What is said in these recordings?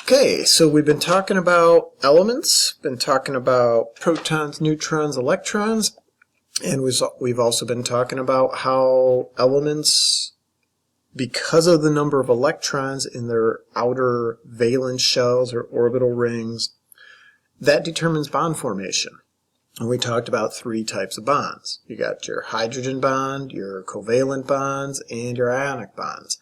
Okay, so we've been talking about elements, been talking about protons, neutrons, electrons, and we've also been talking about how elements, because of the number of electrons in their outer valence shells or orbital rings, that determines bond formation. And we talked about three types of bonds. You got your hydrogen bond, your covalent bonds, and your ionic bonds.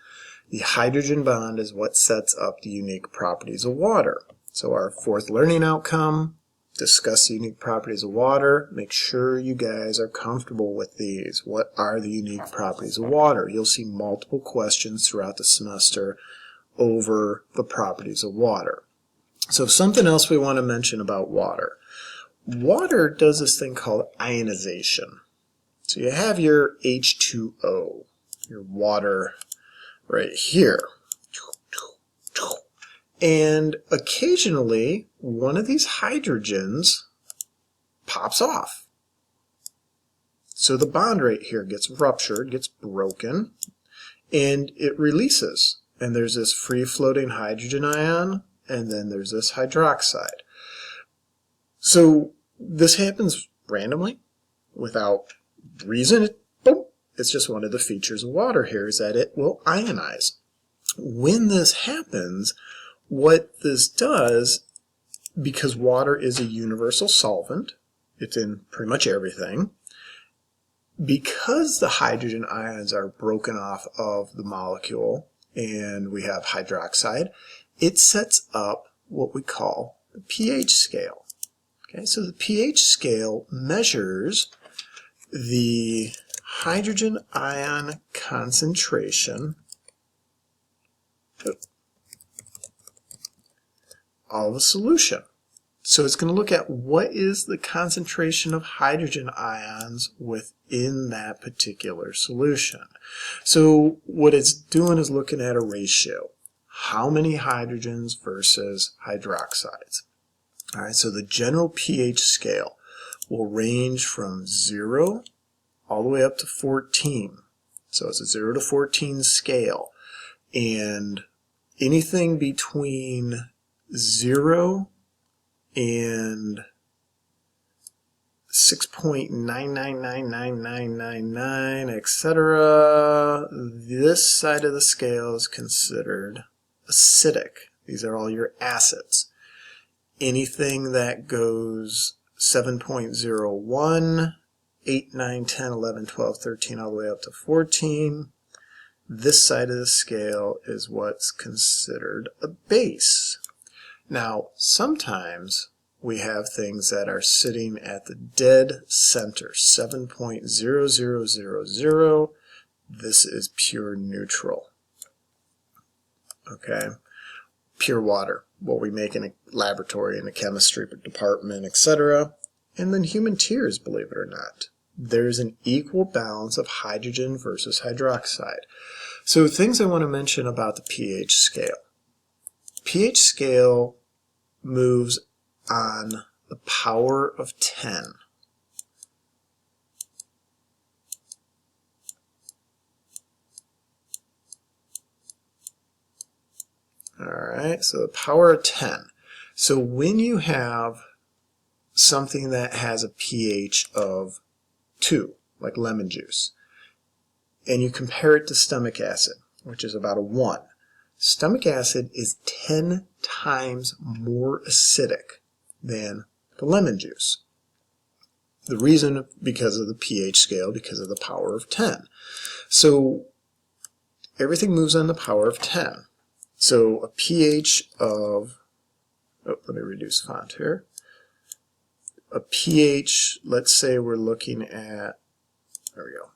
The hydrogen bond is what sets up the unique properties of water. So our fourth learning outcome, discuss the unique properties of water. Make sure you guys are comfortable with these. What are the unique properties of water? You'll see multiple questions throughout the semester over the properties of water. So something else we want to mention about water. Water does this thing called ionization. So you have your H2O, your water right here. And occasionally, one of these hydrogens pops off. So the bond right here gets ruptured, gets broken, and it releases. And there's this free-floating hydrogen ion, and then there's this hydroxide. So this happens randomly, without reason. Boom. It's just one of the features of water here is that it will ionize. When this happens, what this does, because water is a universal solvent, it's in pretty much everything, because the hydrogen ions are broken off of the molecule and we have hydroxide, it sets up what we call the pH scale. Okay, so the pH scale measures the hydrogen ion concentration of a solution. So it's going to look at what is the concentration of hydrogen ions within that particular solution. So what it's doing is looking at a ratio. How many hydrogens versus hydroxides? All right, so the general pH scale will range from 0 all the way up to 14. So it's a 0 to 14 scale. And anything between 0 and 6.9999999, etc., this side of the scale is considered acidic. These are all your acids. Anything that goes 7.01, 8, 9, 10, 11, 12, 13, all the way up to 14, this side of the scale is what's considered a base. Now, sometimes we have things that are sitting at the dead center, 7.0000. This is pure neutral. Okay? Pure water, what we make in a laboratory, in a chemistry department, etc. And then human tears, believe it or not. There's an equal balance of hydrogen versus hydroxide. So things I want to mention about the pH scale. pH scale moves on the power of 10. Alright, so the power of 10. So when you have something that has a pH of 2, like lemon juice, and you compare it to stomach acid, which is about a 1, stomach acid is 10 times more acidic than the lemon juice. The reason, because of the pH scale, because of the power of 10. So everything moves on the power of 10. So a pH of, let me reduce font here. A pH, let's say we're looking at, there we go,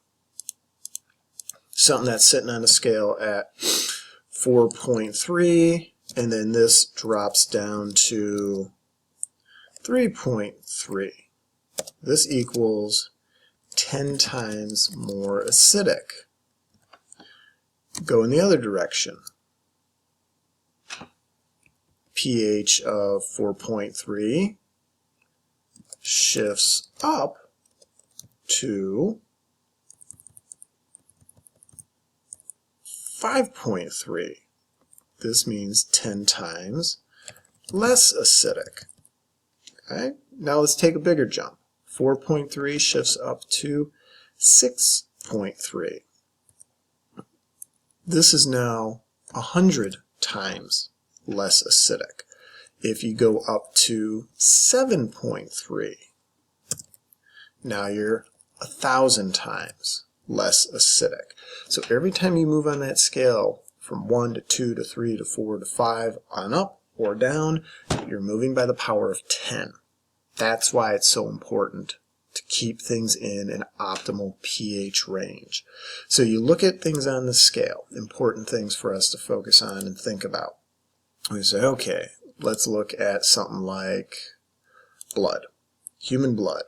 something that's sitting on a scale at 4.3, and then this drops down to 3.3. This equals 10 times more acidic. Go in the other direction. pH of 4.3 shifts up to 5.3. This means 10 times less acidic. Okay, now let's take a bigger jump. 4.3 shifts up to 6.3. This is now 100 times less acidic. If you go up to 7.3, now you're 1,000 times less acidic. So every time you move on that scale from 1 to 2 to 3 to 4 to 5 on up or down, you're moving by the power of 10. That's why it's so important to keep things in an optimal pH range. So you look at things on the scale, important things for us to focus on and think about. We say, okay, let's look at something like blood, human blood.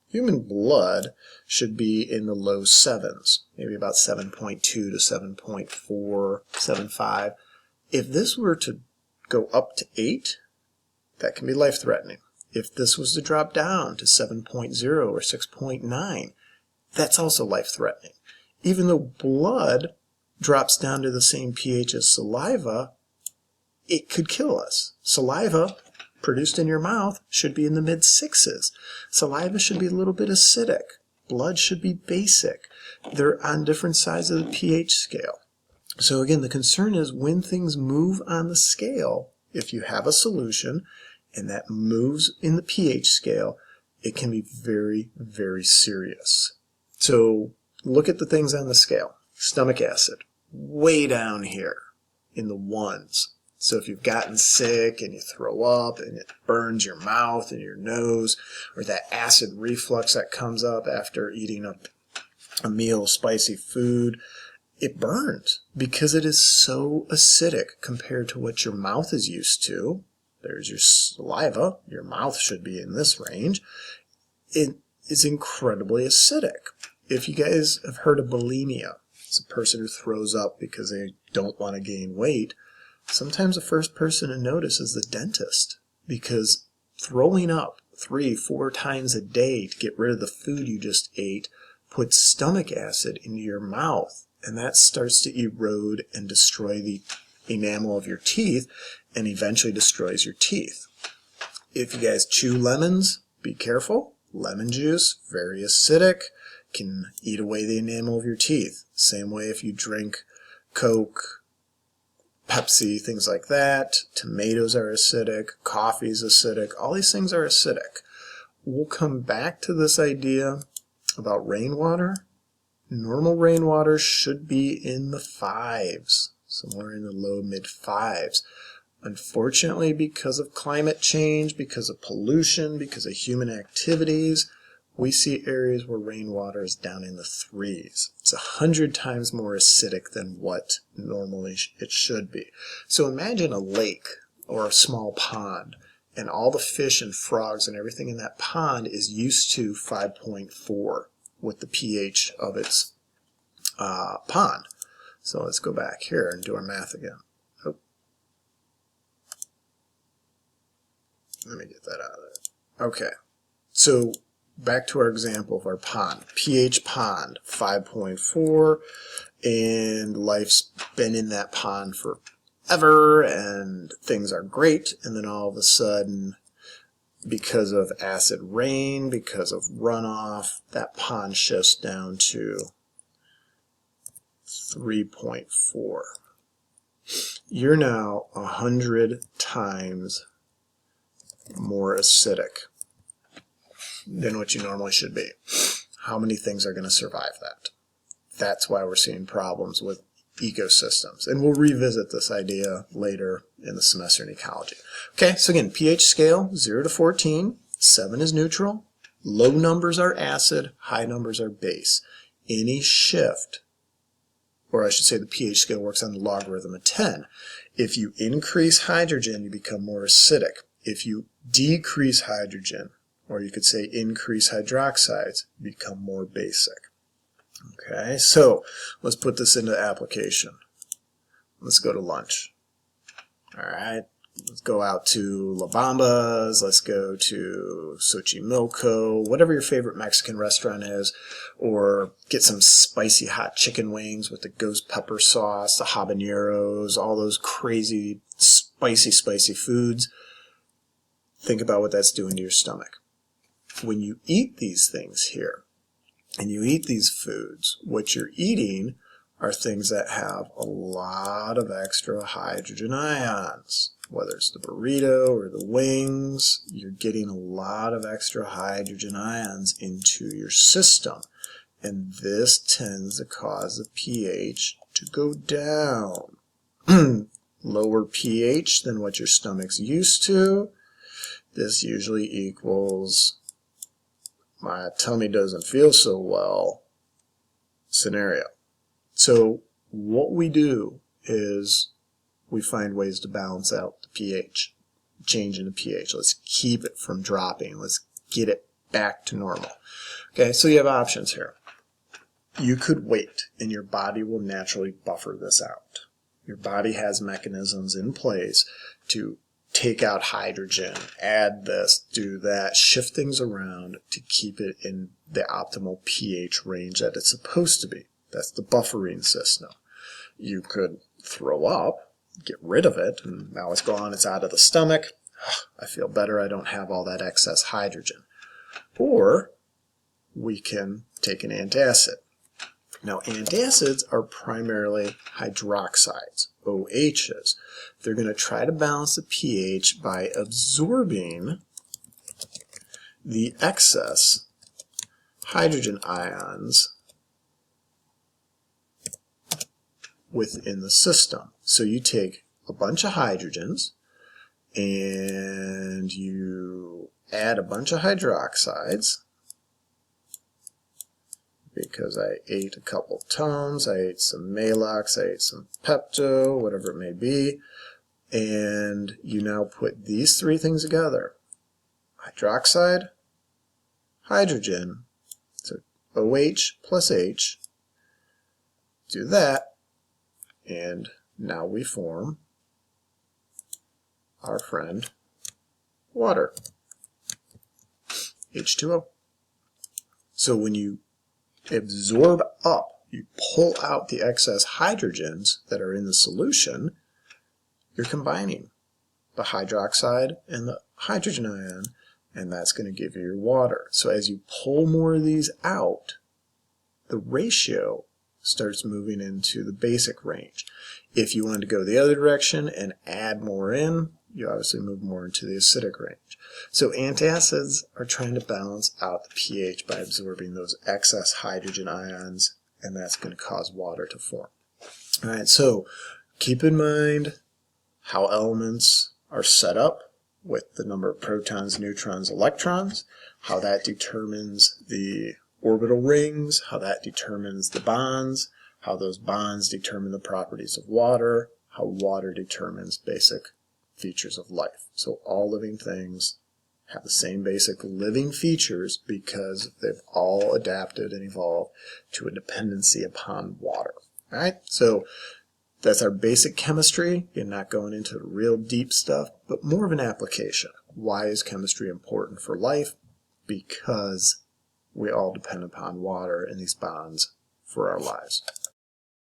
Human blood should be in the low 7s, maybe about 7.2 to 7.4, 7.5. If this were to go up to 8, that can be life-threatening. If this was to drop down to 7.0 or 6.9, that's also life-threatening. Even though blood drops down to the same pH as saliva, it could kill us. Saliva produced in your mouth should be in the mid-6s. Saliva should be a little bit acidic. Blood should be basic. They're on different sides of the pH scale. So again, the concern is when things move on the scale, if you have a solution and that moves in the pH scale, it can be very, very serious. So look at the things on the scale. Stomach acid, way down here in the 1s. So if you've gotten sick and you throw up and it burns your mouth and your nose, or that acid reflux that comes up after eating a meal of spicy food, it burns because it is so acidic compared to what your mouth is used to. There's your saliva. Your mouth should be in this range. It is incredibly acidic. If you guys have heard of bulimia, it's a person who throws up because they don't want to gain weight. Sometimes the first person to notice is the dentist, because throwing up 3-4 times a day to get rid of the food you just ate puts stomach acid into your mouth, and that starts to erode and destroy the enamel of your teeth and eventually destroys your teeth. If you guys chew lemons, be careful. Lemon juice, very acidic, can eat away the enamel of your teeth. Same way if you drink Coke, Pepsi, things like that. Tomatoes are acidic, coffee is acidic, all these things are acidic. We'll come back to this idea about rainwater. Normal rainwater should be in the 5s, somewhere in the low mid 5s. Unfortunately, because of climate change, because of pollution, because of human activities, we see areas where rainwater is down in the 3s. It's 100 times more acidic than what normally it should be. So imagine a lake or a small pond, and all the fish and frogs and everything in that pond is used to 5.4 with the pH of its pond. So let's go back here and do our math again. Oh. Let me get that out of there. Okay, so back to our example of our pond. pH pond, 5.4, and life's been in that pond forever, and things are great, and then all of a sudden, because of acid rain, because of runoff, that pond shifts down to 3.4. You're now 100 times more acidic than what you normally should be. How many things are going to survive that? That's why we're seeing problems with ecosystems. And we'll revisit this idea later in the semester in ecology. Okay, so again, pH scale, 0 to 14. 7 is neutral. Low numbers are acid. High numbers are base. Any shift, or I should say the pH scale works on the logarithm of 10. If you increase hydrogen, you become more acidic. If you decrease hydrogen, or you could say increase hydroxides, become more basic. Okay, so let's put this into application. Let's go to lunch. All right, let's go out to La Bamba's, let's go to Xochimilco, whatever your favorite Mexican restaurant is, or get some spicy hot chicken wings with the ghost pepper sauce, the habaneros, all those crazy spicy foods, think about what that's doing to your stomach. When you eat these things here, and you eat these foods, what you're eating are things that have a lot of extra hydrogen ions. Whether it's the burrito or the wings, you're getting a lot of extra hydrogen ions into your system. And this tends to cause the pH to go down. Lower pH than what your stomach's used to. This usually equals my tummy doesn't feel so well scenario. So what we do is we find ways to balance out the pH, change in the pH. Let's keep it from dropping. Let's get it back to normal. Okay, so you have options here. You could wait, and your body will naturally buffer this out. Your body has mechanisms in place to take out hydrogen, add this, do that, shift things around to keep it in the optimal pH range that it's supposed to be. That's the buffering system. You could throw up, get rid of it, and now it's gone, it's out of the stomach. I feel better, I don't have all that excess hydrogen. Or we can take an antacid. Now, antacids are primarily hydroxides, OHs. They're going to try to balance the pH by absorbing the excess hydrogen ions within the system. So you take a bunch of hydrogens and you add a bunch of hydroxides. Because I ate a couple Tums, I ate some Maalox, I ate some Pepto, whatever it may be, and you now put these three things together. Hydroxide, hydrogen, so OH plus H, do that, and now we form our friend water, H2O. So when you absorb up, you pull out the excess hydrogens that are in the solution, you're combining the hydroxide and the hydrogen ion, and that's going to give you your water. So as you pull more of these out, the ratio starts moving into the basic range. If you wanted to go the other direction and add more in, you obviously move more into the acidic range. So antacids are trying to balance out the pH by absorbing those excess hydrogen ions, and that's going to cause water to form. All right, so keep in mind how elements are set up with the number of protons, neutrons, electrons, how that determines the orbital rings, how that determines the bonds, how those bonds determine the properties of water, how water determines basic features of life. So all living things have the same basic living features because they've all adapted and evolved to a dependency upon water. All right, so that's our basic chemistry. You're not going into the real deep stuff, but more of an application. Why is chemistry important for life? Because we all depend upon water and these bonds for our lives.